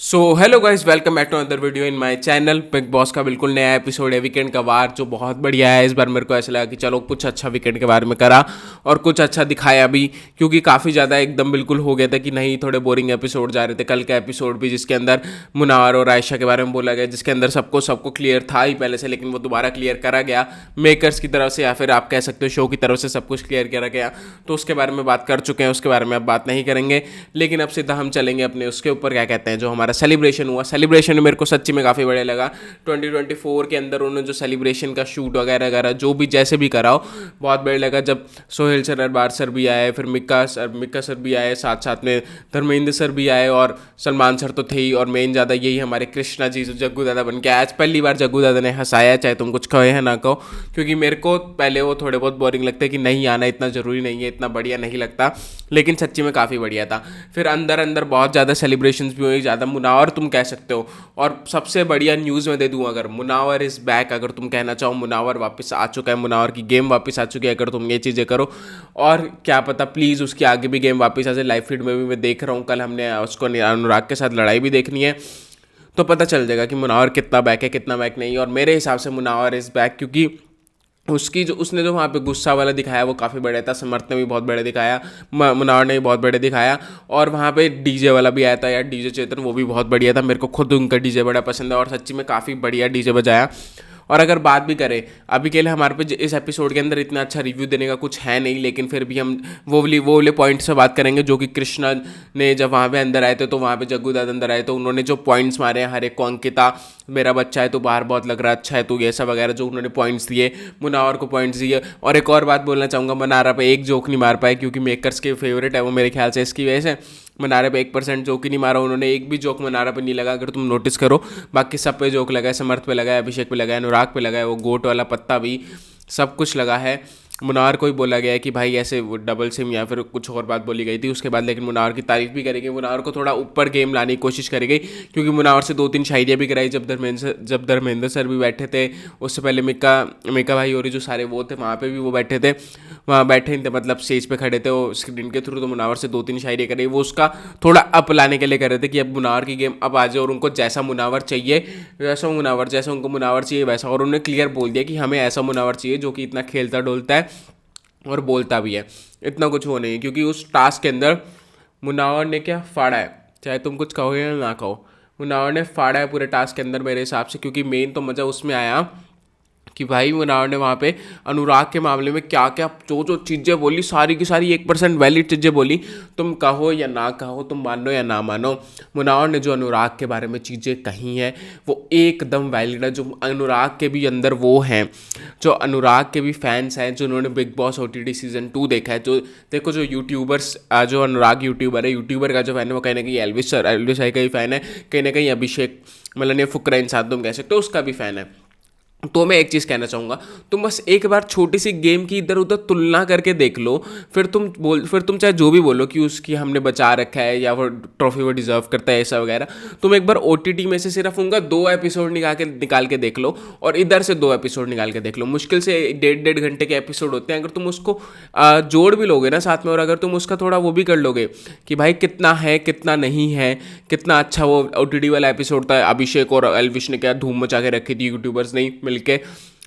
So hello guys, welcome back to another video in my channel. Bigg Boss का बिल्कुल नया episode है वीकेंड का वार, जो बहुत बढ़िया है। इस बार मेरे को ऐसा लगा कि चलो कुछ अच्छा वीकेंड के बारे में करा और कुछ अच्छा दिखाया भी, क्योंकि काफ़ी ज़्यादा एकदम बिल्कुल हो गया था कि नहीं, थोड़े बोरिंग एपिसोड जा रहे थे। कल का एपिसोड भी जिसके अंदर मुनावर और आयशा के बारे में बोला गया, जिसके अंदर सबको सबको क्लियर था ही पहले से, लेकिन वो दोबारा क्लियर करा गया मेकर्स की तरफ से, या फिर आप कह सकते हो शो की तरफ से सब कुछ क्लियर करा गया। तो उसके बारे में बात कर चुके हैं, उसके बारे में अब बात नहीं करेंगे। लेकिन अब सीधा हम चलेंगे अपने उसके ऊपर, क्या कहते हैं, जो हमारा सेलिब्रेशन हुआ। सेलिब्रेशन मेरे को सच्ची में काफ़ी बढ़िया लगा। 2024 के अंदर उन्होंने जो सेलिब्रेशन का शूट वगैरह वगैरह जो भी जैसे भी कराओ, बहुत बढ़िया लगा। जब सोहेल सर, अरबाज सर भी आए, फिर मिक्का सर भी आए, साथ साथ में धर्मेंद्र सर भी आए, और सलमान सर तो थे ही, और मेन ज़्यादा यही हमारे कृष्णा जी जो जग्गू दादा बन के आए। आज पहली बार जग्गू दादा ने हंसाया, चाहे तुम कुछ कहो या ना कहो, क्योंकि मेरे को पहले वो थोड़े बहुत बोरिंग लगते कि नहीं आना, इतना ज़रूरी नहीं है, इतना बढ़िया नहीं लगता, लेकिन सच्ची में काफ़ी बढ़िया था। फिर अंदर अंदर बहुत ज़्यादा सेलिब्रेशंस भी हुई, ज़्यादा मुनावर तुम कह सकते हो। और सबसे बढ़िया न्यूज़ मैं दे दूँ, अगर मुनावर इज़ बैक, अगर तुम कहना चाहो मुनावर वापस आ चुका है, मुनावर की गेम वापस आ चुकी है, अगर तुम ये चीज़ें करो, और क्या पता प्लीज़ उसकी आगे भी गेम वापस आ जाए। लाइव फीड में भी मैं देख रहा हूँ, कल हमने उसको अनुराग के साथ लड़ाई भी देखनी है, तो पता चल जाएगा कि मुनावर कितना बैक है कितना बैक नहीं। और मेरे हिसाब से मुनावर इज़ बैक, क्योंकि उसने जो वहाँ पे गुस्सा वाला दिखाया वो काफ़ी बढ़िया था। समर्थ ने भी बहुत बढ़िया दिखाया, मुनावर ने भी बहुत बढ़िया दिखाया, और वहाँ पे डीजे वाला भी आया था यार, डीजे चेतन, वो भी बहुत बढ़िया था। मेरे को खुद उनका डीजे बड़ा पसंद है, और सच्ची में काफ़ी बढ़िया डीजे बजाया। और अगर बात भी करें, अभी के लिए हमारे पे इस एपिसोड के अंदर इतना अच्छा रिव्यू देने का कुछ है नहीं, लेकिन फिर भी हम वो वाले पॉइंट से बात करेंगे, जो कि कृष्णा ने जब वहाँ पे अंदर आए थे, तो वहाँ पे जग्गू दादा अंदर आए, तो उन्होंने जो पॉइंट्स मारे हैं हर एक को, अंकिता मेरा बच्चा है तो बाहर बहुत लग रहा है, अच्छा है तो ये सब वगैरह जो उन्होंने पॉइंट्स दिए, मुनावर को पॉइंट्स दिए। और एक और बात बोलना चाहूँगा, मनारा पे एक जोक नहीं मार पाए, क्योंकि मेकर्स के फेवरेट है वो मेरे ख्याल से, इसकी वजह से मनारे पे 1% जोक ही नहीं मारा उन्होंने। एक भी जोक मनारा पे नहीं लगा, अगर तुम नोटिस करो। बाकी सब पे जोक लगा है, समर्थ पे लगा है, अभिषेक पे लगा है, अनुराग पे लगा है, वो गोट वाला पत्ता भी, सब कुछ लगा है। मुनार को ही बोला गया है कि भाई ऐसे वो डबल सिम या फिर कुछ और बात बोली गई थी उसके बाद, लेकिन मुनावर की तारीफ भी करेगी, मुनावर को थोड़ा ऊपर गेम लाने की कोशिश करेगी, क्योंकि मुनावर से 2-3 शायरियाँ भी कराई जब धर्मेंद्र सर भी बैठे थे। उससे पहले मिक्का भाई और जो सारे वो थे वहाँ पे भी वो बैठे थे, वहाँ बैठे नहीं थे, मतलब स्टेज पे खड़े थे वो स्क्रीन के थ्रू। तो मुनावर से 2-3 शायरियाँ कराई, वो उसका थोड़ा अप लाने के लिए कर रहे थे कि अब मुनावर की गेम अब आ जाए, और उनको जैसा मुनावर चाहिए वैसा मुनावर, जैसा उनको मुनावर चाहिए वैसा। और उन्होंने क्लियर बोल दिया कि हमें ऐसा मुनावर चाहिए जो कि इतना खेलता डोलता है और बोलता भी है, इतना कुछ वो नहीं है। क्योंकि उस टास्क के अंदर मुनावर ने क्या फाड़ा है, चाहे तुम कुछ कहो या ना कहो, मुनावर ने फाड़ा है पूरे टास्क के अंदर मेरे हिसाब से। क्योंकि मेन तो मज़ा उसमें आया कि भाई मुनावर ने वहाँ पे अनुराग के मामले में क्या क्या जो जो चीज़ें बोली, सारी की सारी 1% वैलिड चीज़ें बोली। तुम कहो या ना कहो, तुम मानो या ना मानो, मुनावर ने जो अनुराग के बारे में चीज़ें कही हैं वो एकदम वैलिड है। जो अनुराग के भी अंदर वो हैं, जो अनुराग के भी फैंस हैं, जो उन्होंने बिग बॉस OTT सीजन 2 देखा है, जो देखो जो यूट्यूबर्स, जो अनुराग यूट्यूबर है, यूट्यूबर का जो फैन है वो कहीं ना कहीं एल्विस भाई का ही फैन है, कहीं ना कहीं अभिषेक मतलब ये फुकरा इंसान तुम कह सकते हो उसका भी फैन है। तो मैं एक चीज़ कहना चाहूँगा, तुम बस एक बार छोटी सी गेम की इधर उधर तुलना करके देख लो, फिर तुम चाहे जो भी बोलो कि उसकी हमने बचा रखा है या वो ट्रॉफी वो डिजर्व करता है ऐसा वगैरह, तुम एक बार OTT में से सिर्फ उनका 2 एपिसोड निकाल के देख लो, और इधर से 2 एपिसोड निकाल के देख लो। मुश्किल से 1.5 घंटे के एपिसोड होते हैं, अगर तुम उसको जोड़ भी लोगे ना साथ में, और अगर तुम उसका थोड़ा वो भी कर लोगे कि भाई कितना है कितना नहीं है, कितना अच्छा वो OTT वाला एपिसोड था, अभिषेक और एल्विश ने क्या धूम मचा के रखी थी यूट्यूबर्स ने मिलके,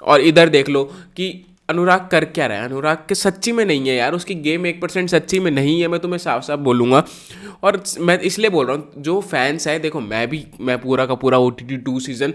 और इधर देख लो कि अनुराग कर क्या रहा है। अनुराग के सच्ची में नहीं है यार, उसकी गेम 1% सच्ची में नहीं है, मैं तुम्हें साफ साफ बोलूँगा। और मैं इसलिए बोल रहा हूँ, जो फैंस है, देखो मैं पूरा का पूरा OTT 2 सीज़न,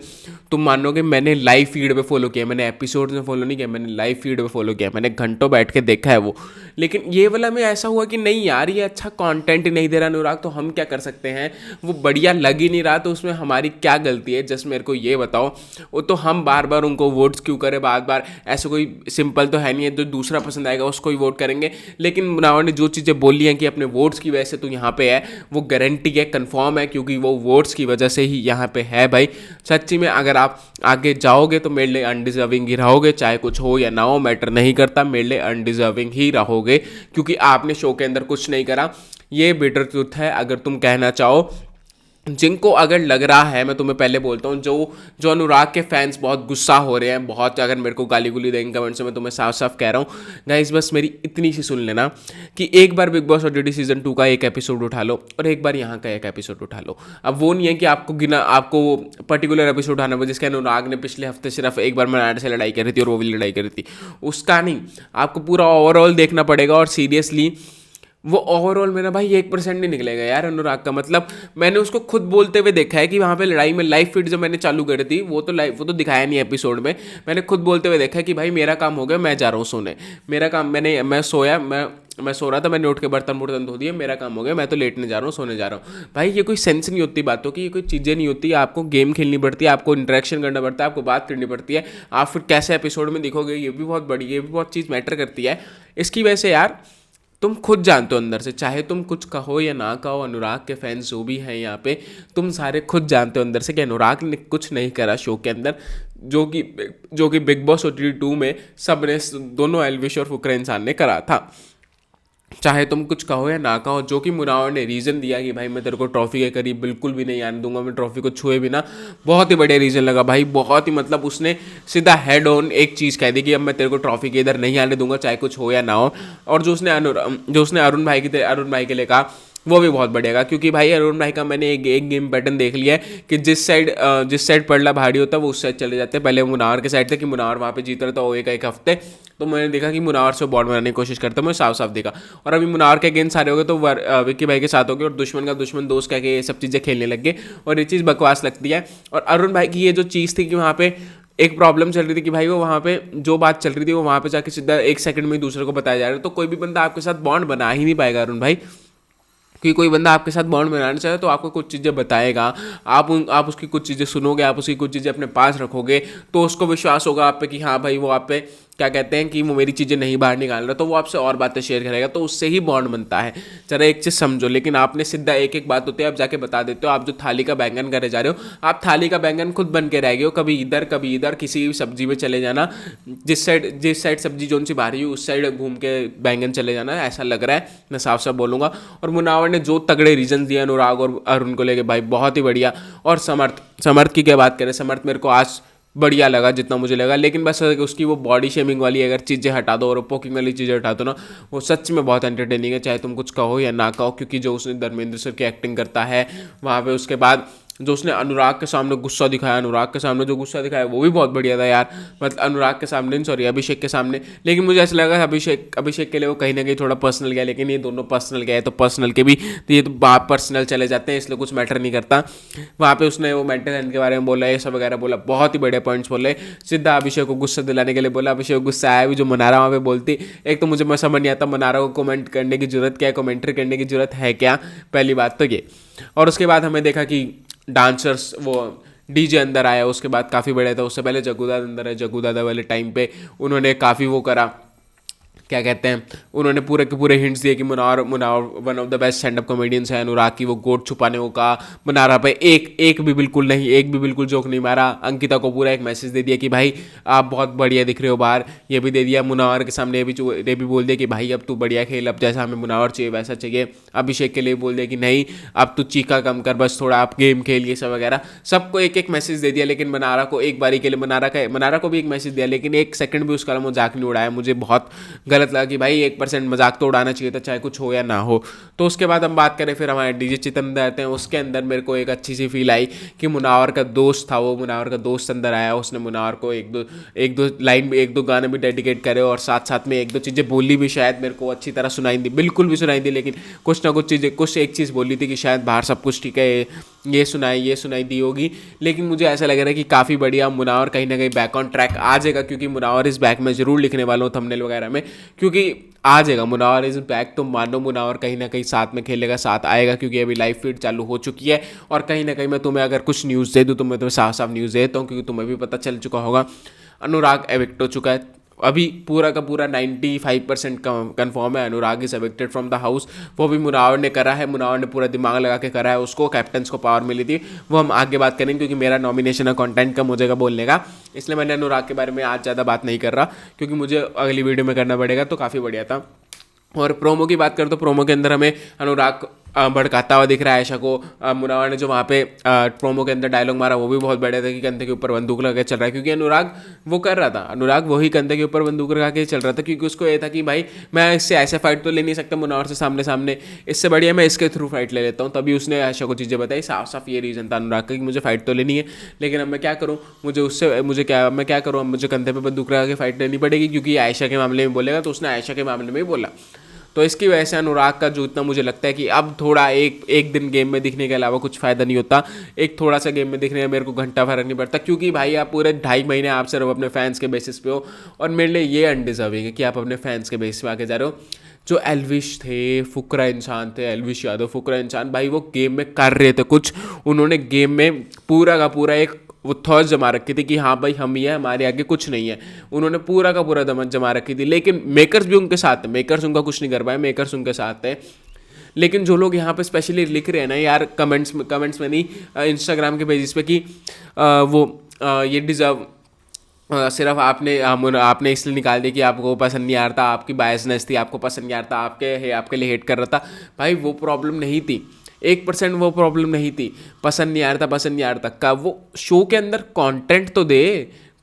तुम मानोगे मैंने लाइव फीड पे फॉलो किया, मैंने एपिसोड में फॉलो नहीं किया, मैंने लाइव फीड पे फॉलो किया, मैंने घंटों बैठ के देखा है वो। लेकिन ये वाला में ऐसा हुआ कि नहीं यार, ये अच्छा कंटेंट नहीं दे रहा अनुराग, तो हम क्या कर सकते हैं, वो बढ़िया लग ही नहीं रहा, तो उसमें हमारी क्या गलती है, जस्ट मेरे को ये बताओ। वो तो हम बार बार उनको वोट्स क्यों करें, बार बार, ऐसा कोई सिंपल तो है नहीं है, जो दूसरा पसंद आएगा उसको ही वोट करेंगे। लेकिन मुनावर ने जो चीज़ें बोली हैं कि अपने वोट्स की वजह से तो यहाँ पे है, वो गारंटी है, कंफर्म है, क्योंकि वो वोट्स की वजह से ही यहाँ पे है भाई। सच्ची में अगर आप आगे जाओगे तो मेरे लिए अनडिजर्विंग ही रहोगे, चाहे कुछ हो या ना हो मैटर नहीं करता, मेरे लिए अनडिजर्विंग ही रहोगे, क्योंकि आपने शो के अंदर कुछ नहीं करा। ये बिटर ट्रुथ है। अगर तुम कहना चाहो जिनको अगर लग रहा है, मैं तुम्हें पहले बोलता हूँ, जो जो अनुराग के फैंस बहुत गुस्सा हो रहे हैं, बहुत अगर मेरे को गाली गुली देंगे कमेंट्स में, मैं तुम्हें साफ साफ कह रहा हूँ गाइस, बस मेरी इतनी सी सुन लेना कि एक बार बिग बॉस ओटीटी सीजन 2 का एक एपिसोड उठा लो और एक बार यहाँ का एक एपिसोड उठा लो। अब वो नहीं है कि आपको पर्टिकुलर एपिसोड उठाना पड़े, जिसके अनुराग ने पिछले हफ्ते सिर्फ एक बार मनाने से लड़ाई करी थी और वो भी लड़ाई करी थी, उसका नहीं, आपको पूरा ओवरऑल देखना पड़ेगा। और सीरियसली वो ओवरऑल मेरा भाई 1% नहीं निकलेगा यार अनुराग का। मतलब मैंने उसको खुद बोलते हुए देखा है कि वहाँ पे लड़ाई में लाइव फीड जो मैंने चालू करी थी, वो तो दिखाया नहीं एपिसोड में, मैंने खुद बोलते हुए देखा है कि भाई मेरा काम हो गया, मैं जा रहा हूँ सोने, मेरा काम, मैं सोया, मैं सो रहा था, मैंने उठ के बर्तन वर्तन धो दिए, मेरा काम हो गया, मैं तो लेटने जा रहा हूँ, सोने जा रहा हूँ। भाई ये कोई सेंस नहीं होती बातों की, ये कोई चीज़ें नहीं होती, आपको गेम खेलनी पड़ती है, आपको इंटरेक्शन करना पड़ता है, आपको बात करनी पड़ती है, आप फिर कैसे एपिसोड में दिखोगे, ये भी बहुत बड़ी, ये भी बहुत चीज़ मैटर करती है। इसकी वजह से यार तुम खुद जानते हो अंदर से, चाहे तुम कुछ कहो या ना कहो, अनुराग के फैंस जो भी हैं यहाँ पे, तुम सारे खुद जानते हो अंदर से कि अनुराग ने कुछ नहीं करा शो के अंदर, जो कि बिग बॉस OTT 2 में सब ने, दोनों एल्विश और फुकरा इंसान ने करा था। चाहे तुम कुछ कहो या ना कहो, जो कि मुनावर ने रीज़न दिया कि भाई मैं तेरे को ट्रॉफी के करीब बिल्कुल भी नहीं आने दूंगा, मैं ट्रॉफी को छुए भी ना, बहुत ही बढ़िया रीज़न लगा भाई, बहुत ही, मतलब उसने सीधा हेड ऑन एक चीज़ कह दी कि अब मैं तेरे को ट्रॉफी के इधर नहीं आने दूंगा, चाहे कुछ हो या ना हो। और जो उसने अरुण भाई के लिए कहा, वो भी बहुत बढ़िया, क्योंकि भाई अरुण भाई का मैंने एक गेम पैटर्न देख लिया है कि जिस साइड पड़ला भारी होता है वो उस साइड चले जाते हैं। पहले मुनावर के साइड थे कि मुनावर वहाँ पे जीत रहा था वो एक हफ्ते, तो मैंने देखा कि मुनावर से बॉन्ड बनाने की कोशिश करता है, मुझे साफ साफ देखा। और अभी मुनावर के अगेंस्ट सारे हो गए तो विक्की भाई के साथ हो गए, और दुश्मन का दुश्मन दोस्त कह के ये सब चीज़ें खेलने लग गए, और ये चीज़ बकवास लगती है। और अरुण भाई की ये जो चीज़ थी कि वहाँ पे एक प्रॉब्लम चल रही थी कि भाई वो वहाँ पे जो बात चल रही थी वो वहाँ पे जाके सीधा 1 सेकंड में दूसरे को बताया जा रहा है, तो कोई भी बंदा आपके साथ बॉन्ड बना ही नहीं पाएगा अरुण भाई। कि कोई बंदा आपके साथ बॉन्ड बनाना चाहे तो आपको कुछ चीज़ें बताएगा, आप उसकी कुछ चीज़ें सुनोगे, आप उसकी कुछ चीज़ें अपने पास रखोगे, तो उसको विश्वास होगा आप पे कि हाँ भाई वो आप पे क्या कहते हैं कि वो मेरी चीज़ें नहीं बाहर निकाल रहा, तो वो आपसे और बातें शेयर करेगा, तो उससे ही बॉन्ड बनता है। जरा एक चीज़ समझो, लेकिन आपने सीधा एक बात होती है, आप जाके बता देते हो, आप जो थाली का बैंगन करे जा रहे हो, आप थाली का बैंगन खुद बन के रह गए हो, कभी इधर किसी भी सब्जी में चले जाना, जिस साइड सब्जी जो सी बाहरी हो उस साइड घूम के बैंगन चले जाना, ऐसा लग रहा है, मैं साफ साफ बोलूँगा। और मुनावर ने जो तगड़े रीजन दिए अनुराग और अरुण को लेके भाई, बहुत ही बढ़िया। और समर्थ की क्या बात करें, समर्थ मेरे को आज बढ़िया लगा जितना मुझे लगा, लेकिन बस उसकी वो बॉडी शेमिंग वाली अगर चीज़ें हटा दो और पोकिंग वाली चीज़ें हटा दो ना, वो सच में बहुत एंटरटेनिंग है, चाहे तुम कुछ कहो या ना कहो। क्योंकि जो उसने धर्मेंद्र सर की एक्टिंग करता है वहाँ पे, उसके बाद जो उसने अनुराग के सामने गुस्सा दिखाया, अनुराग के सामने जो गुस्सा दिखाया वो भी बहुत बढ़िया था यार। मतलब अनुराग के सामने, सॉरी अभिषेक के सामने, लेकिन मुझे ऐसा लगा अभिषेक के लिए वो कहीं ना कहीं थोड़ा पर्सनल गया, लेकिन ये दोनों पर्सनल गए तो पर्सनल के भी, तो ये तो बात पर्सनल चले जाते हैं, इसलिए कुछ मैटर नहीं करता। वहाँ पे उसने वो मेंटल हेल्थ के बारे में बोला, ये सब वगैरह बोला, बहुत ही बढ़िया पॉइंट्स बोले, सीधा अभिषेक को गुस्सा दिलाने के लिए बोला। अभिषेक को गुस्सा आया भी, जो मनारा वहाँ पे बोलती, एक तो मुझे मैं समझ नहीं आता मनारा को कमेंट करने की जरूरत क्या है, कमेंट्री करने की जरूरत है क्या, पहली बात तो ये। और उसके बाद हमें देखा कि डांसर्स, वो डीजे अंदर आया, उसके बाद काफ़ी बढ़िया था। उससे पहले जग्गू दादा अंदर है, जग्गू दादा वाले टाइम पे उन्होंने काफ़ी वो करा, क्या कहते हैं, उन्होंने पूरे के पूरे हिंट्स दिए कि Munawar one of the best stand up comedians है। अनुराग की वो गोट छुपाने को कहा, मुनारा पे एक भी बिल्कुल जोक नहीं मारा। अंकिता को पूरा एक मैसेज दे दिया कि भाई आप बहुत बढ़िया दिख रहे हो बाहर, ये भी दे दिया मुनावर के सामने, ये भी बोल दिया कि भाई अब तू बढ़िया खेल, अब जैसा हमें मुनावर चाहिए वैसा चाहिए। अभिषेक के लिए बोल दिया कि नहीं अब तू चीखा कम कर, बस थोड़ा आप गेम खेल, ये सब वगैरह, सबको एक मैसेज दे दिया। लेकिन मनारा को एक बारी के लिए, मनारा को भी एक मैसेज दिया, लेकिन 1 सेकंड भी उसका मजाक नहीं उड़ाया। मुझे बहुत गलत लगा कि भाई 1% मजाक तो उड़ाना चाहिए था, चाहे कुछ हो या ना हो। तो उसके बाद हम बात करें फिर हमारे डीजे चितन आते हैं, उसके अंदर मेरे को एक अच्छी सी फील आई कि मुनावर का दोस्त था, वो मुनावर का दोस्त अंदर आया, उसने मुनावर को एक दो लाइन भी, 1-2 गाने भी डेडिकेट करे, और साथ साथ में 1-2 चीज़ें बोली भी, शायद मेरे को अच्छी तरह सुनाई दी, बिल्कुल भी सुनाई दी, लेकिन कुछ ना कुछ चीज़ें, कुछ एक चीज़ बोली थी कि शायद बाहर सब कुछ ठीक है, ये सुनाई दी होगी। लेकिन मुझे ऐसा लग रहा है कि काफ़ी बढ़िया मुनावर कहीं ना कहीं बैक ऑन ट्रैक आ जाएगा, क्योंकि मुनावर इस बैक में ज़रूर लिखने वाला हूँ थंबनेल वगैरह में, क्योंकि आ जाएगा मुनावर इज बैक। तो मानो मुनावर कहीं ना कहीं साथ में खेलेगा, साथ आएगा, क्योंकि अभी लाइव फीड चालू हो चुकी है। और कहीं ना कहीं मैं तुम्हें अगर कुछ न्यूज़ दे दूँ तो मैं तुम्हें साफ साफ न्यूज़ देता हूँ, क्योंकि तुम्हें भी पता चल चुका होगा अनुराग एविक्ट हो चुका है। अभी पूरा का पूरा 95% कन्फर्म है Anurag is evicted from the house. वो भी मुनावर ने करा है, मुनावर ने पूरा दिमाग लगा के करा है, उसको कैप्टन्स को पावर मिली थी, वो हम आगे बात करेंगे, क्योंकि मेरा नॉमिनेशन है, कंटेंट कम हो जाएगा बोलने का, इसलिए मैंने अनुराग के बारे में आज ज़्यादा बात नहीं कर रहा, क्योंकि मुझे अगली वीडियो में करना पड़ेगा। तो काफ़ी बढ़िया था। और प्रोमो की बात करें तो प्रोमो के अंदर हमें अनुराग भड़काता हुआ दिख रहा है आयशा को। मुनावर ने जो वहाँ पे प्रोमो के अंदर डायलॉग मारा वो भी बहुत बढ़िया था कि कंधे के ऊपर बंदूक लगा के चल रहा है, क्योंकि अनुराग वो कर रहा था, अनुराग वही कंधे के ऊपर बंदूक लगा के चल रहा था, क्योंकि उसको ये था कि भाई मैं इससे ऐसे फाइट तो ले नहीं सकता मुनावर से सामने सामने, इससे बढ़िया मैं इसके थ्रू फाइट ले लेता हूँ। तभी उसने आयशा को चीज़ें बताई, साफ साफ ये रीज़न था अनुराग का कि मुझे फाइट तो लेनी है, लेकिन अब मैं क्या करूँ, मुझे क्या करूँ, अब मुझे कंधे पर बंदूक लगा के फाइट लेनी पड़ेगी, क्योंकि आयशा के मामले में बोलेगा तो उसने आयशा के मामले में ही बोला। तो इसकी वजह से अनुराग का जो इतना मुझे लगता है कि अब थोड़ा एक दिन गेम में दिखने के अलावा कुछ फ़ायदा नहीं होता, एक थोड़ा सा गेम में दिखने में मेरे को घंटा फर्क नहीं पड़ता, क्योंकि भाई आप पूरे 2.5 महीने आप सिर्फ अपने फैंस के बेसिस पे हो, और मेरे लिए ये अनडिजर्विंग है कि आप अपने फैंस के बेसिस पे आके जा रहे हो। जो एल्विश थे, फुकरा इंसान थे, एल्विश यादव फुकरा इंसान, भाई वो गेम में कर रहे थे कुछ, उन्होंने गेम में पूरा का पूरा एक वो थॉट जमा रखी थी कि हाँ भाई हम ही है, हमारे आगे कुछ नहीं है, उन्होंने पूरा का पूरा दमन जमा रखी थी। लेकिन मेकर्स भी उनके साथ है, मेकर्स उनका कुछ नहीं कर पाए, मेकर्स उनके साथ है। लेकिन जो लोग यहाँ पे स्पेशली लिख रहे हैं ना यार, कमेंट्स में नहीं, इंस्टाग्राम के पेजेस पे कि ये डिज़र्व सिर्फ आपने इसलिए निकाल दिया कि आपको पसंद नहीं आ रहा था, आपकी बायसनेस थी, आपको पसंद नहीं आ रहा था, आपके लिए हेट कर रहा था। भाई वो प्रॉब्लम नहीं थी, 1% वो प्रॉब्लम नहीं थी, पसंद नहीं आ रहा था का वो शो के अंदर कंटेंट तो दे,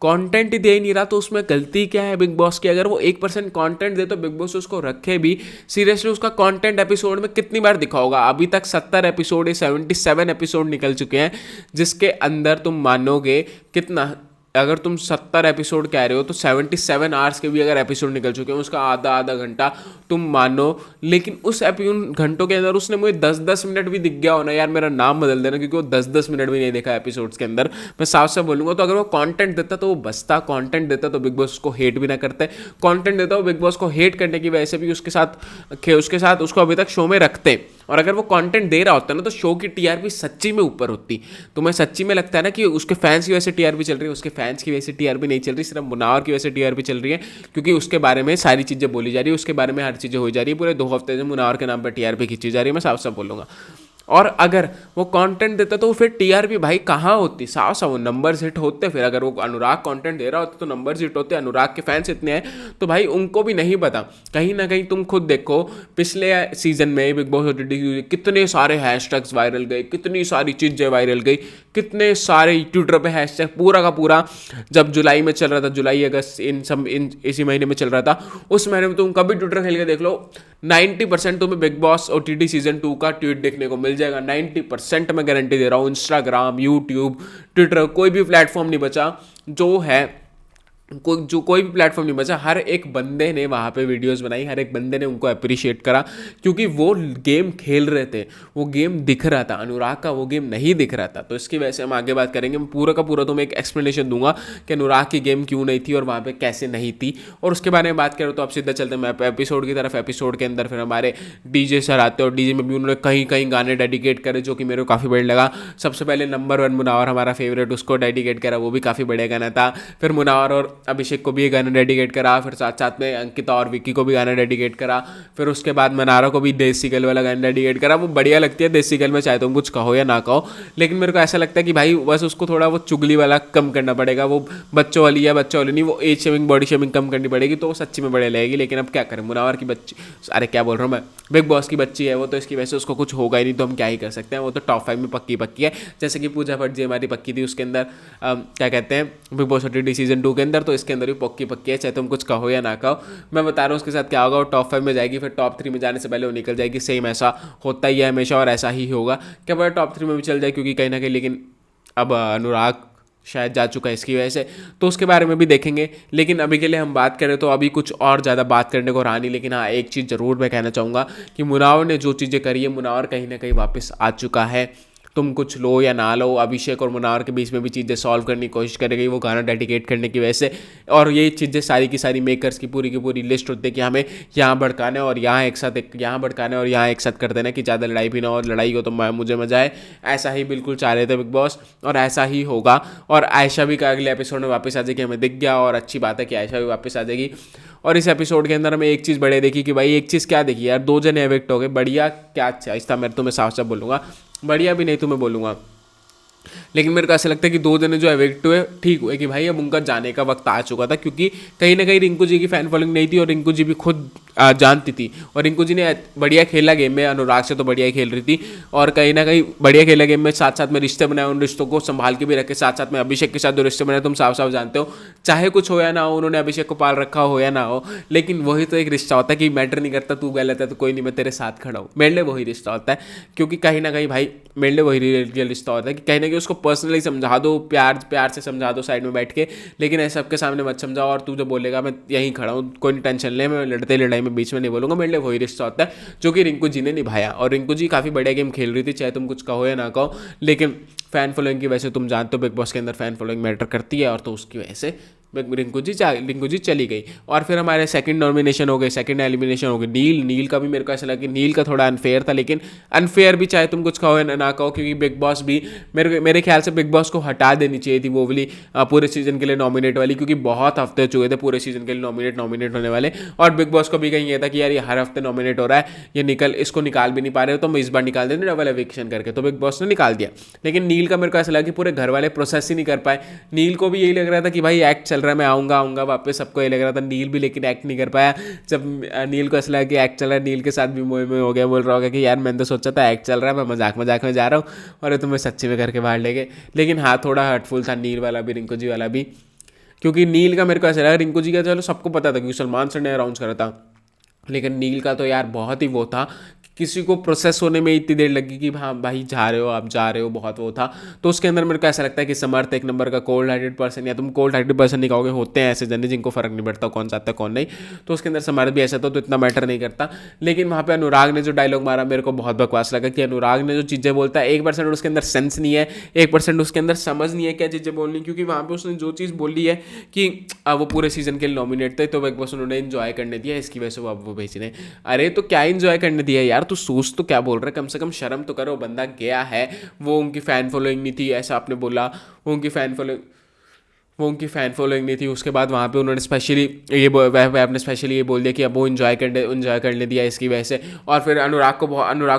कंटेंट ही दे नहीं रहा तो उसमें गलती क्या है बिग बॉस की? अगर वो 1% कंटेंट दे तो बिग बॉस उसको रखे भी। सीरियसली उसका कंटेंट एपिसोड में कितनी बार दिखा होगा? अभी तक 70 एपिसोड या 77 एपिसोड निकल चुके हैं, जिसके अंदर तुम मानोगे कितना, अगर तुम 70 एपिसोड कह रहे हो तो 77 आवर्स के भी अगर एपिसोड निकल चुके हैं, उसका आधा घंटा तुम मानो, लेकिन उस घंटों के अंदर उसने मुझे 10-10 मिनट भी दिख गया होना, यार मेरा नाम बदल देना, क्योंकि वो 10-10 मिनट भी नहीं देखा एपिसोड्स के अंदर, मैं साफ साफ बोलूँगा। तो अगर वो कंटेंट देता तो वो बसता, कंटेंट देता तो बिग बॉस उसको हेट भी ना करते, कंटेंट देता वो बिग बॉस को हेट करने की वजह से भी उसके साथ उसको अभी तक शो में रखते। और अगर वो कंटेंट दे रहा होता ना तो शो की टीआरपी सच्ची में ऊपर होती। तो मैं सच्ची में लगता है ना कि उसके फैंस की वजह से टीआरपी चल रही है, उसके फैंस की वजह से टीआरपी नहीं चल रही, सिर्फ मुनावर की वजह से टीआरपी चल रही है, क्योंकि उसके बारे में सारी चीज़ें बोली जा रही है, उसके बारे में हर चीज़ें हो जा रही है। पूरे 2 हफ्ते से मुनावर के नाम पर टीआरपी खींची जा रही है, मैं साफ साफ बोलूँगा। और अगर वो कंटेंट देता तो फिर टीआरपी भाई कहाँ होती? साफ साफ वो नंबर्स हिट होते। फिर अगर वो अनुराग कंटेंट दे रहा होता तो नंबर्स हिट होते। अनुराग के फैंस इतने हैं तो भाई उनको भी नहीं पता। कहीं ना कहीं तुम खुद देखो, पिछले सीजन में बिग बॉस OTT कितने सारे हैशटैग्स वायरल गए, कितनी सारी चीज़ें वायरल गई, कितने सारे ट्विटर पे हैशटैग पूरा का पूरा, जब जुलाई में चल रहा था, जुलाई अगस्त इसी महीने में चल रहा था, उस महीने में तुम कभी ट्विटर खेल के देख लो, 90% तुम्हें बिग बॉस OTT सीजन 2 का ट्वीट देखने को मिल जाएगा। 90% मैं गारंटी दे रहा हूँ। इंस्टाग्राम, यूट्यूब, ट्विटर, कोई भी प्लेटफॉर्म नहीं बचा जो है, कोई भी प्लेटफॉर्म नहीं बचा, हर एक बंदे ने वहाँ पे वीडियोस बनाई, हर एक बंदे ने उनको अप्रिशिएट करा, क्योंकि वो गेम खेल रहे थे, वो गेम दिख रहा था। अनुराग का वो गेम नहीं दिख रहा था। तो इसकी वजह से हम आगे बात करेंगे, मैं पूरा का पूरा तुम्हें एक एक्सप्लेनेशन दूंगा कि अनुराग की गेम क्यों नहीं थी और वहाँ पे कैसे नहीं थी, और उसके बारे में बात करें तो अब सीधा चलते हैं एपिसोड की तरफ। एपिसोड के अंदर फिर हमारे डीजे सर आते हैं, और डीजे में भी उन्होंने कहीं कहीं गाने डेडिकेट करे, जो कि मेरे को काफ़ी बढ़िया लगा। सबसे पहले नंबर 1 मुनावर, हमारा फेवरेट, उसको डेडिकेट करा, वो भी काफ़ी बढ़िया गाना था। फिर मुनावर और अभिषेक को भी गाना डेडिकेट करा, फिर साथ साथ में अंकिता और विक्की को भी गाना डेडिकेट करा, फिर उसके बाद मनारा को भी देसी गर्ल वाला गाना डेडिकेट करा। वो बढ़िया लगती है देसी गर्ल में, चाहे तुम कुछ कहो या ना कहो, लेकिन मेरे को ऐसा लगता है कि भाई बस उसको थोड़ा वो चुगली वाला कम करना पड़ेगा, वो बच्चों वाली या बच्चों वाली नहीं, वो एज शेमिंग, बॉडी शेमिंग कम करनी पड़ेगी, तो वो सच्ची में बढ़िया लगेगी। लेकिन अब क्या करें, मुनावर की बच्ची, अरे क्या बोल रहा हूँ मैं, बिग बॉस की बच्ची है वो, तो इसकी वजह से उसको कुछ होगा ही नहीं, तो हम क्या ही कर सकते हैं। वो तो टॉप 5 में पक्की है, जैसे कि पूजा भट्ट जी हमारी पक्की थी उसके अंदर, क्या कहते हैं, बिग बॉस OTT सीजन 2 के अंदर, तो इसके अंदर भी पक्की है, चाहे तुम कुछ कहो या ना कहो। मैं बता रहा हूँ उसके साथ क्या होगा, वो टॉप 5 में जाएगी, फिर टॉप 3 में जाने से पहले वो निकल जाएगी। सेम ऐसा होता ही है हमेशा, और ऐसा ही होगा, क्या पता टॉप 3 में भी चल जाए, क्योंकि कहीं ना कहीं, लेकिन अब अनुराग शायद जा चुका है इसकी वजह से, तो उसके बारे में भी देखेंगे। लेकिन अभी के लिए हम बात करें तो अभी कुछ और ज़्यादा बात करने को रहा नहीं, लेकिन हाँ एक चीज़ ज़रूर मैं कहना चाहूँगा कि मुनावर ने जो चीज़ें करी है, मुनावर कहीं ना कहीं वापस आ चुका है। तुम कुछ लो या ना लो, अभिषेक और मुनावर के बीच में भी चीज़ें सॉल्व करने की कोशिश करेगी वो गाना डेडिकेट करने की वजह से। और ये चीज़ें सारी की सारी मेकर्स की पूरी लिस्ट होती है कि हमें यहाँ भड़काना है और यहाँ एक साथ यहाँ भड़काना है और यहाँ एक साथ कर देना, कि ज़्यादा लड़ाई भी ना हो, और लड़ाई हो तो मुझे मजा आए। ऐसा ही बिल्कुल चाह रहे थे बिग बॉस, और ऐसा ही होगा। और आयशा भी का अगले एपिसोड में वापस आ जाएगी, हमें दिख गया, और अच्छी बात है कि आयशा भी वापस आ जाएगी। और इस एपिसोड के अंदर हमें एक चीज़ बढ़िया देखी कि भाई एक चीज़ क्या देखी यार, 2 जने एविक्ट हो गए। बढ़िया क्या अच्छा, इस तरह मैं तुम्हें साफ साफ बोलूँगा, बढ़िया भी नहीं तुम्हें बोलूँगा, लेकिन मेरे को ऐसा लगता है कि 2 जने जो एविक्ट हुए ठीक हुए कि भाई अब उनका जाने का वक्त आ चुका था, क्योंकि कहीं ना कहीं रिंकू जी की फैन फॉलोइंग नहीं थी और रिंकू जी भी खुद जानती थी। और रिंकू जी ने बढ़िया खेला गेम में, अनुराग से तो बढ़िया ही खेल रही थी और कहीं ना कहीं बढ़िया खेला गेम में, साथ साथ में रिश्ते बनाए, उन रिश्तों को संभाल के भी रखे। साथ साथ में अभिषेक के साथ जो रिश्ते बनाए तुम साफ साफ जानते हो, चाहे कुछ हो या ना हो, उन्होंने अभिषेक को पाल रखा हो या ना हो, लेकिन वही तो एक रिश्ता होता है कि मैटर नहीं करता तू गलत है तो कोई नहीं मैं तेरे साथ खड़ा हूँ। मेरे लिए वही रिश्ता होता है, क्योंकि कहीं ना कहीं भाई मेरे लिए वही रियल रिश्ता होता है कि कहीं ना कहीं उसको पर्सनली समझा दो, प्यार प्यार से समझा दो साइड में बैठ के, लेकिन ऐसे सबके सामने मत समझाओ और तू जो बोलेगा मैं यहीं खड़ा हूँ, कोई टेंशन ले, मैं लड़ते लड़ाई में बीच में नहीं बोलूँगा। मेरे लिए वही रिश्ता होता है जो कि रिंकू जी ने निभाया। और रिंकू जी काफ़ी बढ़िया गेम खेल रही थी, चाहे तुम कुछ कहो या ना कहो, लेकिन फैन फॉलोइंग की वजह से, तुम जानते हो बिग बॉस के अंदर फैन फॉलोइंग मैटर करती है, और तो उसकी वजह से रिंकू जी चली गई। और फिर हमारे सेकंड नॉमिनेशन हो गए, सेकंड एलिमिनेशन हो गए नील का भी मेरे को ऐसा लगा कि नील का थोड़ा अनफेयर था, लेकिन अनफेयर भी चाहे तुम कुछ कहो या ना कहो, क्योंकि बिग बॉस भी मेरे ख्याल से बिग बॉस को हटा देनी चाहिए थी वो वाली पूरे सीजन के लिए नॉमिनेट वाली, क्योंकि बहुत हफ्ते हो चुके थे पूरे सीजन के लिए नॉमिनेट होने वाले, और बिग बॉस को भी कहीं ये था कि यार ये हर हफ्ते नॉमिनेट हो रहा है, ये इसको निकाल भी नहीं पा रहे हो, तो हम इस बार निकाल देंगे डबल एविक्शन करके, तो बिग बॉस ने निकाल दिया। लेकिन नील का मेरे को ऐसा लगा कि पूरे घर वाले प्रोसेस ही नहीं कर पाए। नील को भी यही लग रहा था कि भाई एक्ट चल रहा है, मैं आऊँगा वापस, सबको ये लग रहा था। नील भी लेकिन एक्ट नहीं कर पाया। जब नील को ऐसा लगा कि एक्ट चल रहा है, नील के साथ भी मोह में हो गया, बोल रहा होगा कि यार मैंने तो सोचा था एक्ट चल रहा है, मैं मजाक मजाक में जा रहा हूँ और ये तुम्हें सच्ची में करके बाहर ले गए। लेकिन हाँ, थोड़ा हर्टफुल था नील वाला भी, रिंकू जी वाला भी, क्योंकि नील का मेरे को ऐसा लगा, रिंकू जी का चलो सबको पता था क्योंकि सलमान सर ने अनाउंस करा था, लेकिन नील का तो यार बहुत ही वो था, किसी को प्रोसेस होने में इतनी देर लगी कि हाँ भाई जा रहे हो, आप जा रहे हो, बहुत वो था। तो उसके अंदर मेरे को ऐसा लगता है कि समर्थ एक नंबर का कोल्ड हार्टेड पर्सन, या तुम कोल्ड हार्टेड पर्सन नहीं कहोगे, होते हैं ऐसे जने जिनको फर्क नहीं पड़ता कौन सा आता है कौन नहीं, तो उसके अंदर समर्थ भी ऐसा था, तो इतना मैटर नहीं करता। लेकिन वहाँ पे अनुराग ने जो डायलॉग मारा मेरे को बहुत बकवास लगा, कि अनुराग ने जो चीज़ें बोलता है 1% उसके अंदर सेंस नहीं है, 1% उसके अंदर समझ नहीं है क्या चीज़ें बोलनी, क्योंकि वहाँ पे उसने जो चीज़ बोली है कि वो पूरे सीजन के लिए नॉमिनेट थे, तो बिग बॉस उन्होंने इन्जॉय करने दिया, इसकी वजह से वो अब वो भेज रहे हैं। अरे तो क्या इन्जॉय करने दिया यार, तू सोच तो क्या बोल रहा है, कम से कम शर्म तो करो। बंदा गया है, वो उनकी फैन फॉलोइंग नहीं थी ऐसा आपने बोला, वो उनकी फैन फॉलोइंग नहीं थी। उसके बाद वहाँ पे उन्होंने स्पेशली वह आपने स्पेशली ये बोल दिया कि अब वो इन्जॉय करने दिया इसकी वजह से। और फिर अनुराग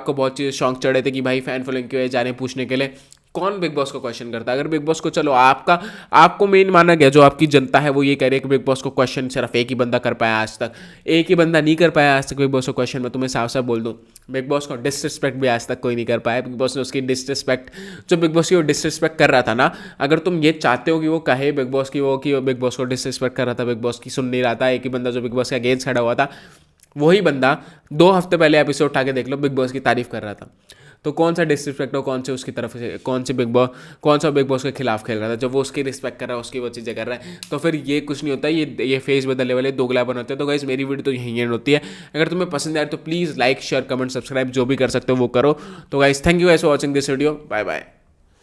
को बहुत चीज़ शौक चढ़े थे कि भाई फैन फॉलोइंग की वजह जाने पूछने के लिए। कौन बिग बॉस को क्वेश्चन करता है? अगर बिग बॉस को, चलो आपको मेन माना गया, जो आपकी जनता है वो ये कह रही है कि बिग बॉस को क्वेश्चन सिर्फ एक ही बंदा कर पाया आज तक, एक ही बंदा नहीं कर पाया आज तक बिग बॉस को क्वेश्चन। मैं तुम्हें साफ साफ बोल दूं, बिग बॉस को डिसरिस्पेक्ट भी आज तक कोई नहीं कर पाया। बिग बॉस ने उसकी डिसरिस्पेक्ट, जो बिग बॉस की वो डिसरिस्पेक्ट कर रहा था ना, अगर तुम ये चाहते हो कि वो कहे बिग बॉस की वो कि बिग बॉस को डिसरिस्पेक्ट कर रहा था, बिग बॉस की सुन नहीं रहा था, एक ही बंदा जो बिग बॉस के अगेंस्ट खड़ा हुआ था, वही बंदा 2 हफ्ते पहले एपिसोड उठा के देख लो, बिग बॉस की तारीफ कर रहा था। तो कौन सा डिसरिस्पेक्ट हो, कौन से उसकी तरफ से, कौन सा बिग बॉस के खिलाफ खेल रहा था, जब वो उसकी रिस्पेक्ट कर रहा है, उसकी वो चीज़ें कर रहा है, तो फिर ये कुछ नहीं होता, ये फेस बदलने वाले दोगलापन होते हैं। तो गाइस मेरी वीडियो तो यहीं एंड होती है। अगर तुम्हें पसंद आए तो please like share comment subscribe जो भी कर सकते हो वो करो। तो guys thank you guys for watching this video, bye bye.